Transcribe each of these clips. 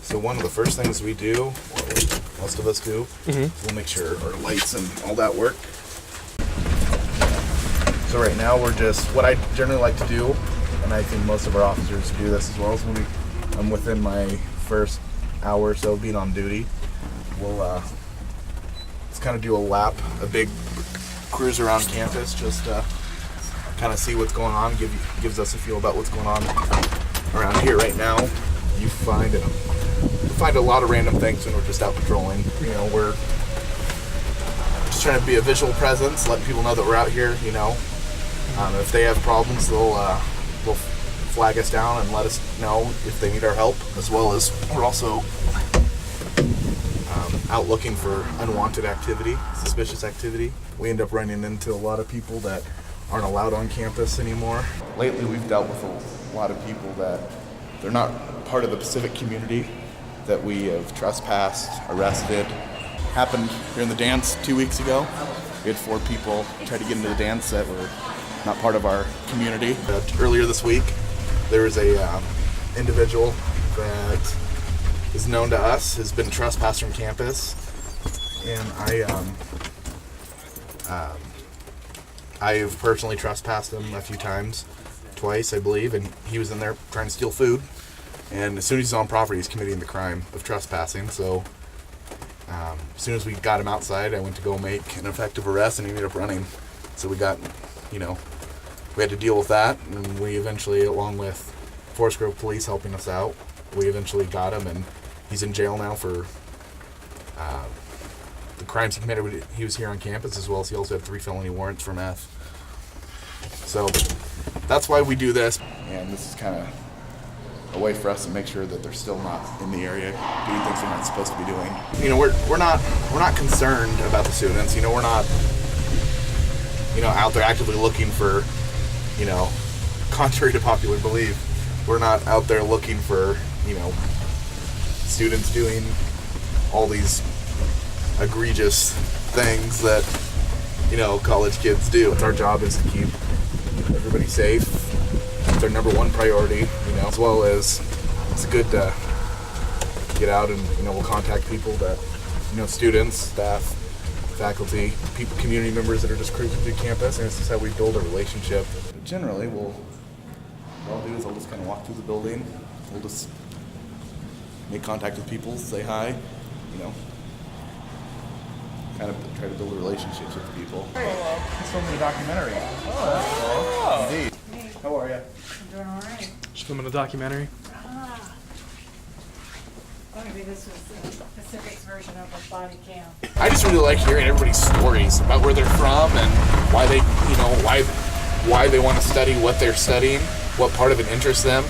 So one of the first things we do, or most of us do, is we'll make sure our lights and all that work. So right now we're just, what I generally like to do, and I think most of our officers do this as well, is when I'm within my first hour or so of being on duty, we'll just kind of do a lap, a big cruise around campus, just kind of see what's going on, gives us a feel about what's going on around here right now. You find a lot of random things when we're just out patrolling. You know, we're just trying to be a visual presence, letting people know that we're out here. You know, if they have problems, they'll flag us down and let us know if they need our help. As well as we're also out looking for unwanted activity, suspicious activity. We end up running into a lot of people that aren't allowed on campus anymore. Lately, we've dealt with a lot of people that they're not part of the Pacific community, that we have trespassed, arrested. Happened during the dance 2 weeks ago. We had 4 people try to get into the dance that were not part of our community. Earlier this week, there was a individual that is known to us, has been trespassed from campus, and I've personally trespassed him a few times, twice I believe, and he was in there trying to steal food. And as soon as he's on property, he's committing the crime of trespassing. So as soon as we got him outside, I went to go make an effective arrest, and he ended up running. So we got, we had to deal with that, and we eventually, along with Forest Grove Police helping us out, we eventually got him, and he's in jail now for the crimes he committed when he was here on campus, as well as he also had 3 felony warrants for meth. So that's why we do this, and this is kind of a way for us to make sure that they're still not in the area doing things they're not supposed to be doing. You know, we're not concerned about the students. You know, we're not out there actively looking for, contrary to popular belief, we're not out there looking for, students doing all these egregious things that, college kids do. Our job is to keep everybody safe. It's our number one priority, as well as it's good to get out and, we'll contact people that, students, staff, faculty, people, community members that are just cruising through campus, and this is how we build a relationship. But generally, what I'll do is I'll just kind of walk through the building. We'll just make contact with people, say hi, kind of try to build relationships with people. Hey, it's from the documentary. Oh, indeed. How are you? I'm doing all right. Just filming a documentary. Maybe this was the Pacific's version of a body cam. I just really like hearing everybody's stories about where they're from and why they, why they want to study what they're studying, what part of it interests them.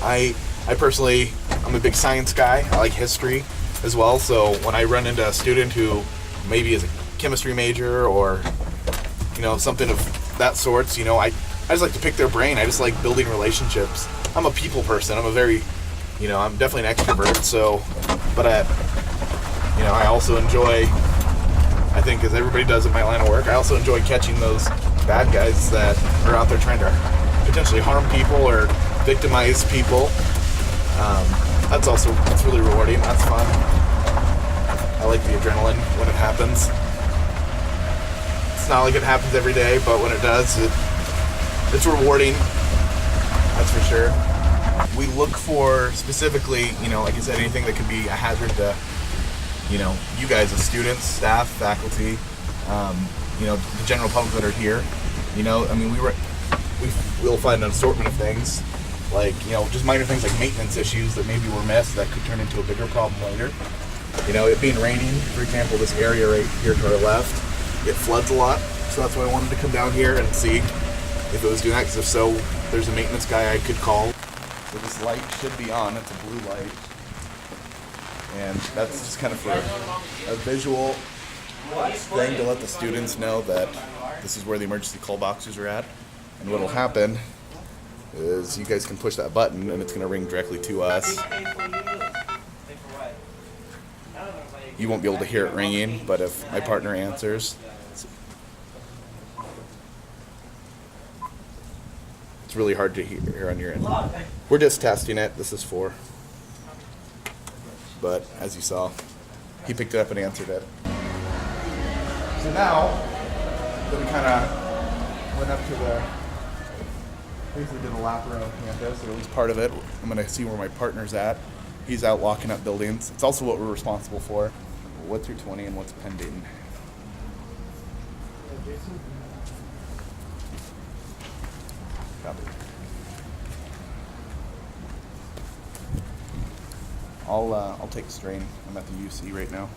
I personally, I'm a big science guy. I like history as well. So when I run into a student who maybe is a chemistry major or, something of that sort, I just like to pick their brain. I just like building relationships. I'm a people person. I'm a very, I'm definitely an extrovert. So, but I also enjoy, I think as everybody does in my line of work, I also enjoy catching those bad guys that are out there trying to potentially harm people or victimize people. That's really rewarding. That's fun. I like the adrenaline when it happens. It's not like it happens every day, but when it does, it's rewarding. That's for sure. We look for specifically, like I said, anything that could be a hazard to, you guys as students, staff, faculty, the general public that are here. We'll find an assortment of things, like, just minor things like maintenance issues that maybe were missed that could turn into a bigger problem later. It being raining, for example, this area right here to our left, it floods a lot, so that's why I wanted to come down here and see if it was doing that, because if so, there's a maintenance guy I could call. So this light should be on, it's a blue light, and that's just kind of for a visual thing to let the students know that this is where the emergency call boxes are at. And what'll happen is you guys can push that button and it's going to ring directly to us. you won't be able to hear it ringing, but if my partner answers, it's really hard to hear on your end. We're just testing it. This is 4. But as you saw, he picked it up and answered it. So now, then we kind of went up to the, basically did a lap around campus, or at least part of it. I'm going to see where my partner's at. He's out locking up buildings. It's also what we're responsible for. What's your 20 and what's pending? Copy. I'll take strain. I'm at the UC right now.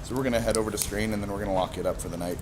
So we're gonna head over to strain and then we're gonna lock it up for the night.